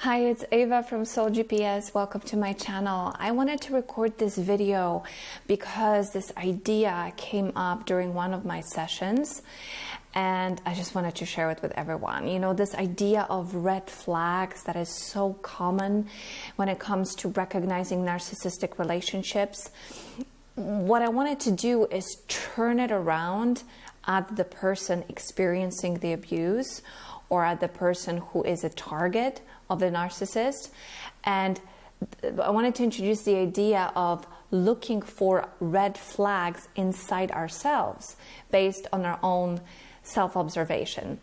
Hi, it's Ava from Soul GPS. Welcome to my channel. I wanted to record this video because this idea came up during one of my sessions and I just wanted to share it with everyone. You know, this idea of red flags that is so common when it comes to recognizing narcissistic relationships. What I wanted to do is turn it around at the person experiencing the abuse or at the person who is a target of the narcissist. And I wanted to introduce the idea of looking for red flags inside ourselves based on our own self-observation.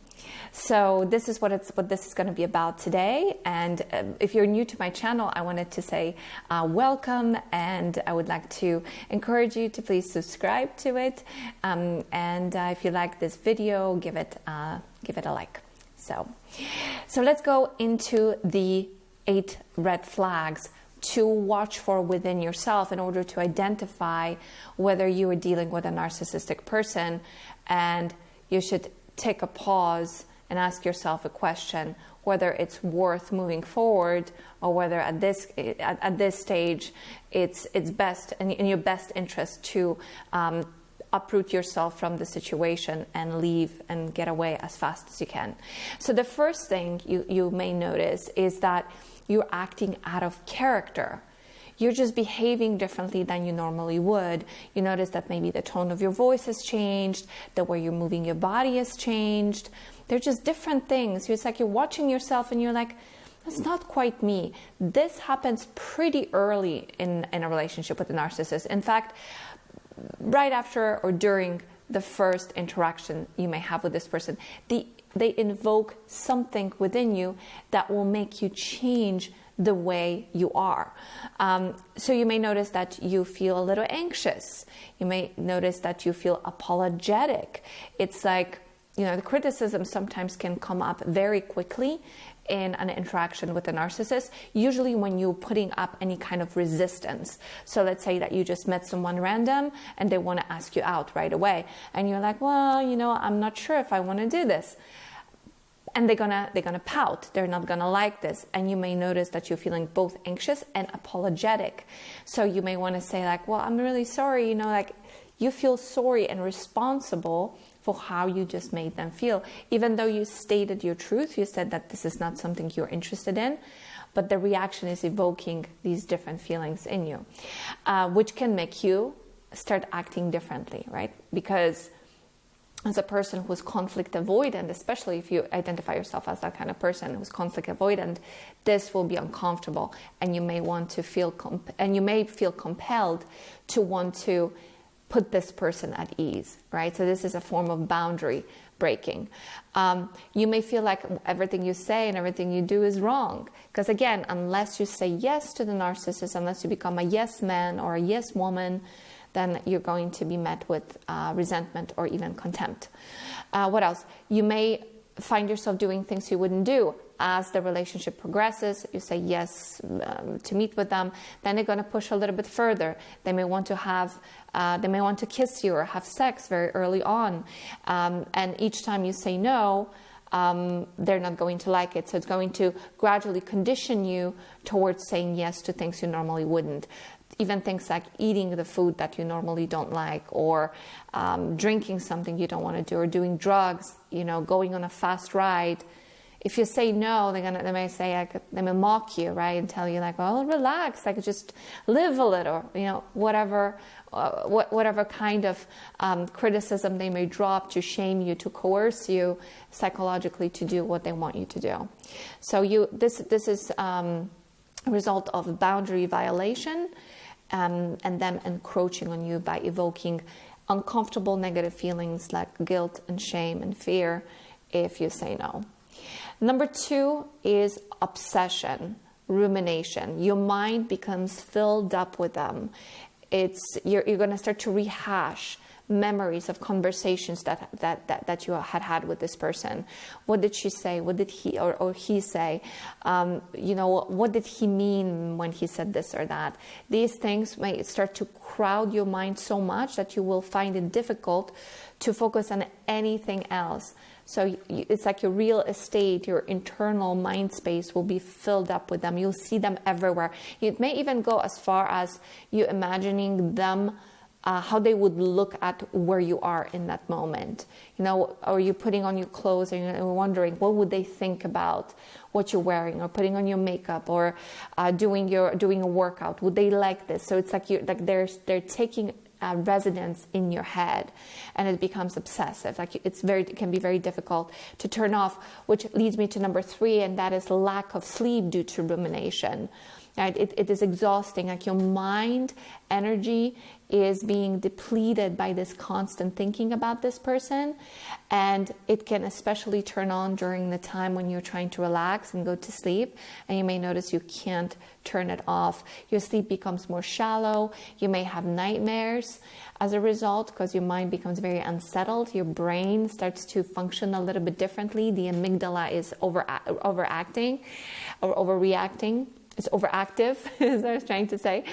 So this is what this is going to be about today. And if you're new to my channel, I wanted to say welcome, and I would like to encourage you to please subscribe to it. And if you like this video, give it a like. So let's go into the 8 red flags to watch for within yourself in order to identify whether you are dealing with a narcissistic person, and you should take a pause and ask yourself a question whether it's worth moving forward or whether at this stage it's best and in your best interest to uproot yourself from the situation and leave and get away as fast as you can. So the first thing you may notice is that you're acting out of character. You're just behaving differently than you normally would. You notice that maybe the tone of your voice has changed, the way you're moving your body has changed. They're just different things. It's like you're watching yourself and you're like, that's not quite me. This happens pretty early in a relationship with a narcissist. In fact, right after or during the first interaction you may have with this person, they invoke something within you that will make you change the way you are. So you may notice that you feel a little anxious. You may notice that you feel apologetic. It's like, you know, the criticism sometimes can come up very quickly in an interaction with a narcissist, usually when you're putting up any kind of resistance. So let's say that you just met someone random and they want to ask you out right away. And you're like, well, you know, I'm not sure if I want to do this. And they're gonna pout. They're not gonna like this. And you may notice that you're feeling both anxious and apologetic. So you may want to say like, well, I'm really sorry, you know, like you feel sorry and responsible for how you just made them feel. Even though you stated your truth, you said that this is not something you're interested in, but the reaction is evoking these different feelings in you, which can make you start acting differently, right? Because as a person who's conflict avoidant, especially if you identify yourself as that kind of person who's conflict avoidant, this will be uncomfortable, and you may want to feel compelled to want to put this person at ease, right? So this is a form of boundary breaking. You may feel like everything you say and everything you do is wrong. Because again, unless you say yes to the narcissist, unless you become a yes man or a yes woman, then you're going to be met with resentment or even contempt. What else? You may find yourself doing things you wouldn't do. As the relationship progresses, you say yes to meet with them, then they're going to push a little bit further. They may want to kiss you or have sex very early on. And each time you say no, they're not going to like it. So it's going to gradually condition you towards saying yes to things you normally wouldn't. Even things like eating the food that you normally don't like, or drinking something you don't want to do, or doing drugs, you know, going on a fast ride. If you say no, they may say, like, they may mock you, right, and tell you like, well, relax, like just live a little, you know, whatever kind of criticism they may drop to shame you, to coerce you psychologically to do what they want you to do. So this is a result of boundary violation, and them encroaching on you by evoking uncomfortable negative feelings like guilt and shame and fear if you say no. Number 2 is obsession, rumination. Your mind becomes filled up with them. You're going to start to rehash memories of conversations that you had with this person. What did she say? What did he or he say? What did he mean when he said this or that? These things may start to crowd your mind so much that you will find it difficult to focus on anything else. So it's like your real estate, your internal mind space will be filled up with them. You'll see them everywhere. It may even go as far as you imagining them, how they would look at where you are in that moment. Or you putting on your clothes and you're wondering, what would they think about what you're wearing, or putting on your makeup, or doing a workout? Would they like this? So it's like they're taking residence in your head, and it becomes obsessive. It can be very difficult to turn off, which leads me to number 3, and that is lack of sleep due to rumination. Right? It is exhausting. Like your mind energy is being depleted by this constant thinking about this person, and it can especially turn on during the time when you're trying to relax and go to sleep, and you may notice you can't turn it off. Your sleep becomes more shallow. You may have nightmares as a result, because your mind becomes very unsettled. Your brain starts to function a little bit differently. The amygdala is overacting or overreacting. It's overactive, as I was trying to say.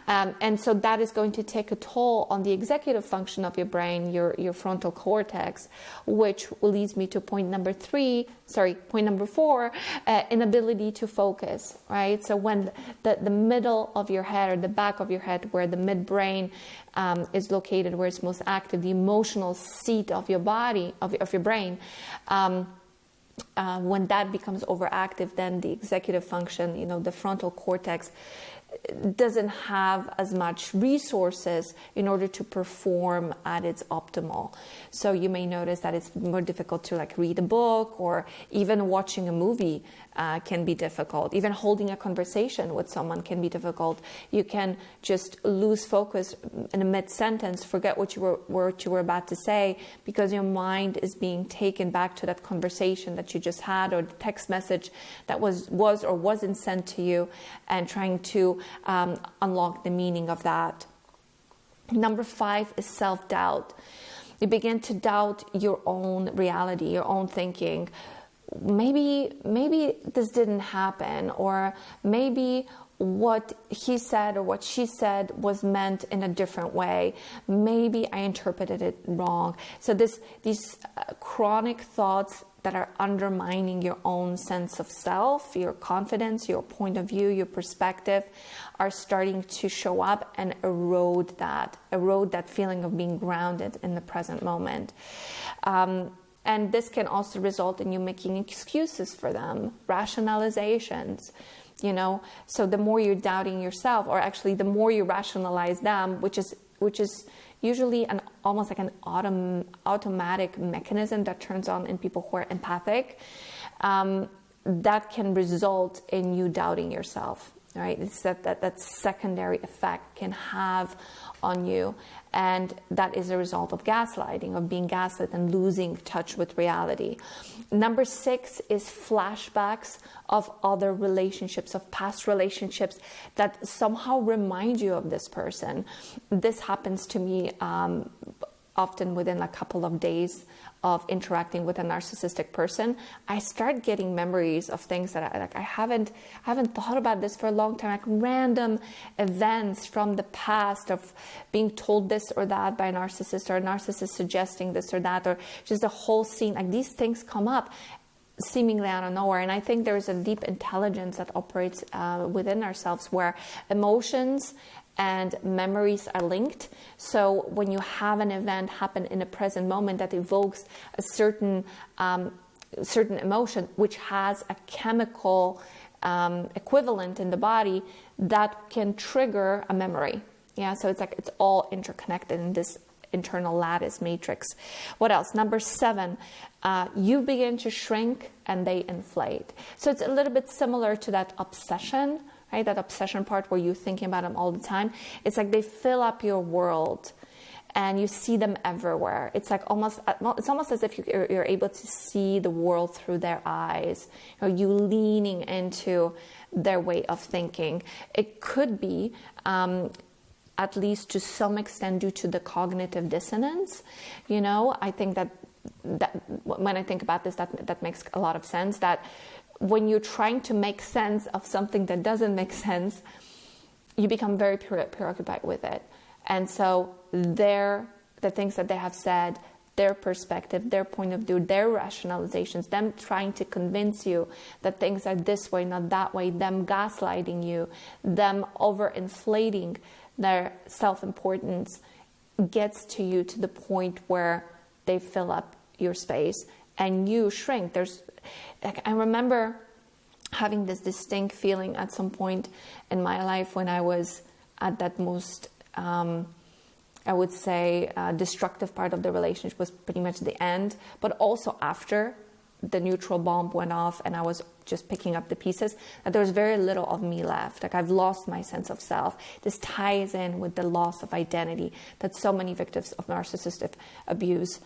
And so that is going to take a toll on the executive function of your brain, your frontal cortex, which leads me to point number 4, inability to focus, right? So when the middle of your head, or the back of your head, where the midbrain is located, where it's most active, the emotional seat of your body, of your brain, when that becomes overactive, then the executive function, the frontal cortex, doesn't have as much resources in order to perform at its optimal. So you may notice that it's more difficult to read a book, or even watching a movie can be difficult. Even holding a conversation with someone can be difficult. You can just lose focus in a mid-sentence, forget what you were about to say, because your mind is being taken back to that conversation that you just had, or the text message that was or wasn't sent to you, and trying to unlock the meaning of that. Number 5 is self-doubt. You begin to doubt your own reality, your own thinking. Maybe this didn't happen, or maybe what he said or what she said was meant in a different way. Maybe I interpreted it wrong. So these chronic thoughts that are undermining your own sense of self, your confidence, your point of view, your perspective, are starting to show up and erode that feeling of being grounded in the present moment. And this can also result in you making excuses for them, rationalizations. So the more you're doubting yourself, or actually the more you rationalize them, which is usually almost like an automatic mechanism that turns on in people who are empathic, that can result in you doubting yourself, right? It's that secondary effect can have on you, and that is a result of gaslighting, of being gaslit and losing touch with reality. Number 6 is flashbacks of other relationships, of past relationships that somehow remind you of this person. This happens to me often within a couple of days of interacting with a narcissistic person. I start getting memories of things that I haven't thought about this for a long time, like random events from the past of being told this or that by a narcissist, or a narcissist suggesting this or that, or just the whole scene. Like these things come up seemingly out of nowhere. And I think there's a deep intelligence that operates within ourselves, where emotions and memories are linked. So when you have an event happen in a present moment that evokes a certain emotion, which has a chemical equivalent in the body, that can trigger a memory. Yeah, so it's all interconnected in this internal lattice matrix. What else? Number 7, you begin to shrink and they inflate. So it's a little bit similar to that obsession, right? That obsession part where you're thinking about them all the time. It's like they fill up your world and you see them everywhere. It's almost as if you're able to see the world through their eyes, or you leaning into their way of thinking. It could be at least to some extent due to the cognitive dissonance. You know, I think that when I think about this, that makes a lot of sense, that when you're trying to make sense of something that doesn't make sense, you become very preoccupied with it. And so the things that they have said, their perspective, their point of view, their rationalizations, them trying to convince you that things are this way, not that way, them gaslighting you, them overinflating their self-importance, gets to you to the point where they fill up your space and you shrink. I remember having this distinct feeling at some point in my life when I was at that most I would say destructive part of the relationship, was pretty much the end, but also after the neutral bomb went off and I was just picking up the pieces, that there was very little of me left. Like, I've lost my sense of self. This ties in with the loss of identity that so many victims of narcissistic abuse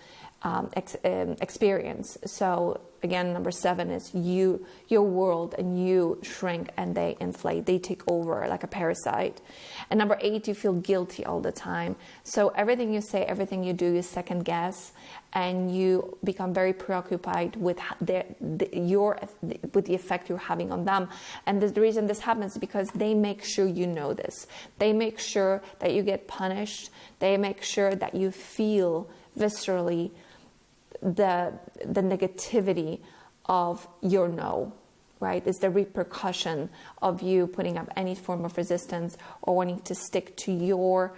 experience. So again, number 7 is your world, and you shrink and they inflate, they take over like a parasite. And number 8, you feel guilty all the time. So everything you say, everything you do, you second guess, and you become very preoccupied with the effect you're having on them. And the reason this happens is because they make sure you know this. They make sure that you get punished. They make sure that you feel viscerally the negativity of your no, right? It's the repercussion of you putting up any form of resistance or wanting to stick to your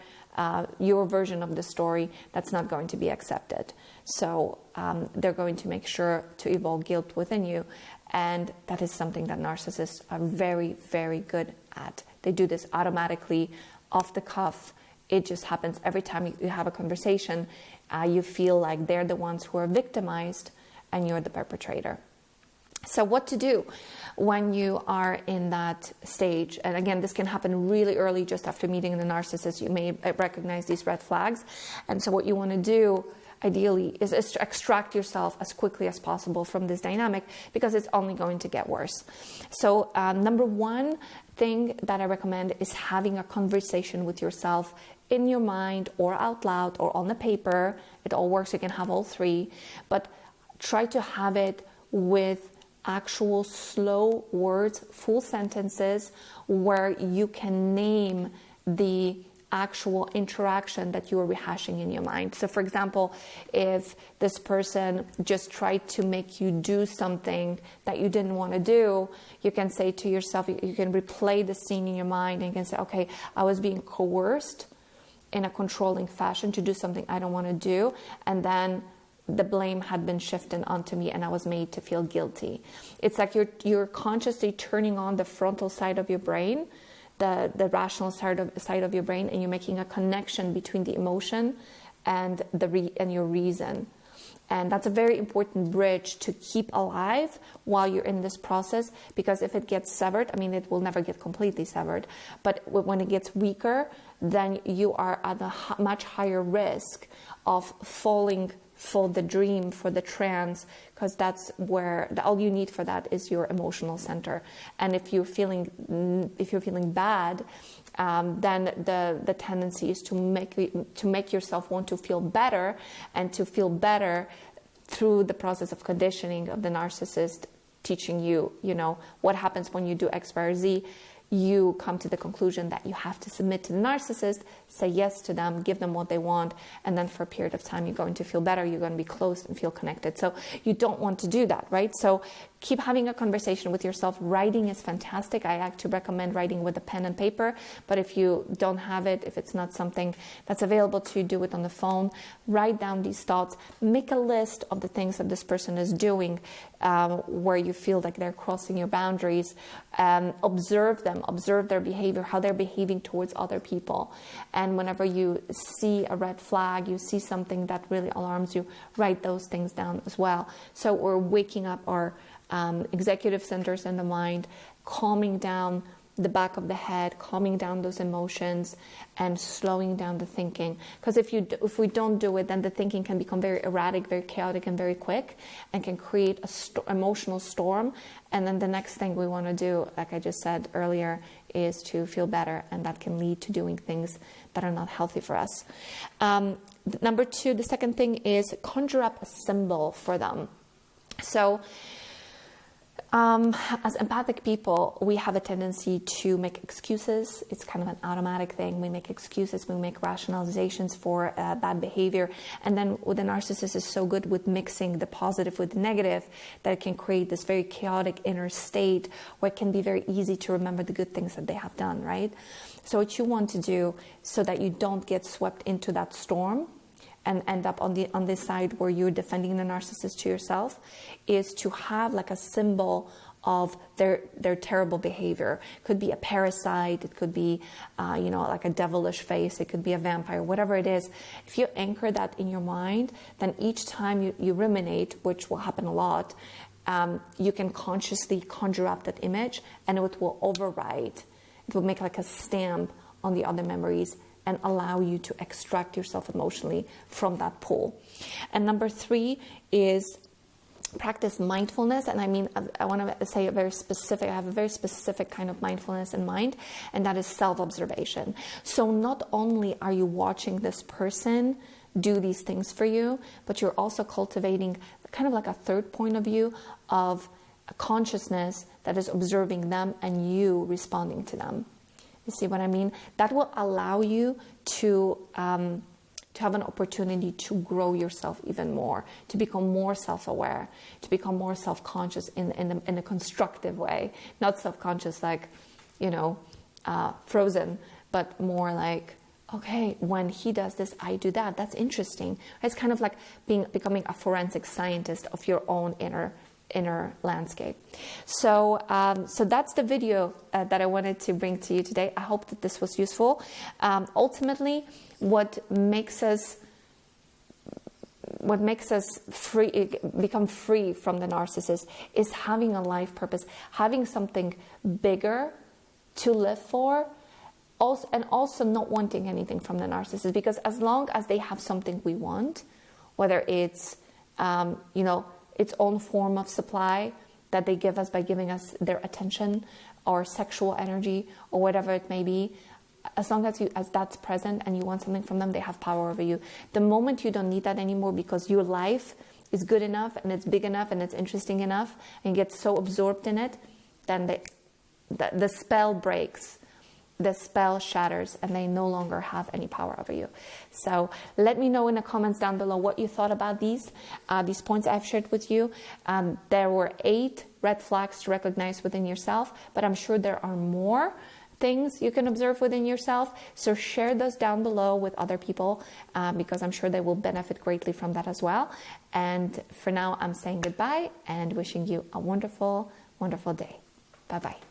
version of the story that's not going to be accepted. So they're going to make sure to evoke guilt within you. And that is something that narcissists are very, very good at. They do this automatically, off the cuff. It just happens every time you have a conversation. You feel like they're the ones who are victimized and you're the perpetrator. So what to do when you are in that stage? And again, this can happen really early, just after meeting the narcissist. You may recognize these red flags. And so what you want to do, ideally, is to extract yourself as quickly as possible from this dynamic, because it's only going to get worse. So number 1 thing that I recommend is having a conversation with yourself in your mind or out loud or on the paper. It all works. You can have all 3, but try to have it with actual slow words, full sentences, where you can name the actual interaction that you are rehashing in your mind. So for example, if this person just tried to make you do something that you didn't want to do, you can say to yourself, you can replay the scene in your mind and you can say, okay, I was being coerced in a controlling fashion to do something I don't want to do, and then the blame had been shifted onto me and I was made to feel guilty. It's like you're consciously turning on the frontal side of your brain, the rational side of your brain, and you're making a connection between the emotion and your reason. And that's a very important bridge to keep alive while you're in this process, because if it gets severed, I mean, it will never get completely severed, but when it gets weaker, then you are at a much higher risk of falling for the dream, for the trance, because that's where all you need for that is your emotional center. And if you're feeling bad, then the tendency is to make yourself want to feel better, and to feel better through the process of conditioning of the narcissist teaching you, what happens when you do X, Y, or Z. You come to the conclusion that you have to submit to the narcissist, say yes to them, give them what they want, and then for a period of time you're going to feel better, you're going to be close and feel connected. So you don't want to do that, right? So keep having a conversation with yourself. Writing is fantastic. I actually recommend writing with a pen and paper, but if you don't have it, if it's not something that's available to you, do it on the phone. Write down these thoughts. Make a list of the things that this person is doing where you feel like they're crossing your boundaries. Observe them, observe their behavior, how they're behaving towards other people. And whenever you see a red flag, you see something that really alarms you, write those things down as well. So we're waking up our executive centers in the mind, calming down the back of the head, calming down those emotions, and slowing down the thinking. Because if we don't do it, then the thinking can become very erratic, very chaotic, and very quick, and can create an emotional storm. And then the next thing we want to do, like I just said earlier, is to feel better, and that can lead to doing things that are not healthy for us. Number two, the second thing is conjure up a symbol for them. So as empathic people, we have a tendency to make excuses. It's kind of an automatic thing. We make excuses, we make rationalizations for bad behavior. And then the narcissist is so good with mixing the positive with the negative that it can create this very chaotic inner state where it can be very easy to remember the good things that they have done, right? So what you want to do so that you don't get swept into that storm and end up on this side where you're defending the narcissist to yourself, is to have like a symbol of their terrible behavior. It could be a parasite, it could be like a devilish face, it could be a vampire, whatever it is. If you anchor that in your mind, then each time you ruminate, which will happen a lot, you can consciously conjure up that image, and it will override. It will make like a stamp on the other memories and allow you to extract yourself emotionally from that pool. And number three is practice mindfulness. And I mean, I want to say I have a very specific kind of mindfulness in mind, and that is self-observation. So not only are you watching this person do these things for you, but you're also cultivating kind of like a third point of view of a consciousness that is observing them and you responding to them. You see what I mean? That will allow you to have an opportunity to grow yourself even more, to become more self-aware, to become more self-conscious in a constructive way. Not self-conscious like, frozen, but more like, okay, when he does this, I do that. That's interesting. It's kind of like becoming a forensic scientist of your own inner landscape. So that's the video that I wanted to bring to you today. I hope that this was useful. Ultimately, what makes us become free from the narcissist is having a life purpose, having something bigger to live for, also not wanting anything from the narcissist, because as long as they have something we want, whether it's its own form of supply that they give us by giving us their attention or sexual energy or whatever it may be, as long as that's present and you want something from them, they have power over you. The moment you don't need that anymore because your life is good enough and it's big enough and it's interesting enough and you get so absorbed in it, then the spell breaks. The spell shatters and they no longer have any power over you. So let me know in the comments down below what you thought about these points I've shared with you. There were 8 red flags to recognize within yourself, but I'm sure there are more things you can observe within yourself. So share those down below with other people because I'm sure they will benefit greatly from that as well. And for now, I'm saying goodbye and wishing you a wonderful, wonderful day. Bye-bye.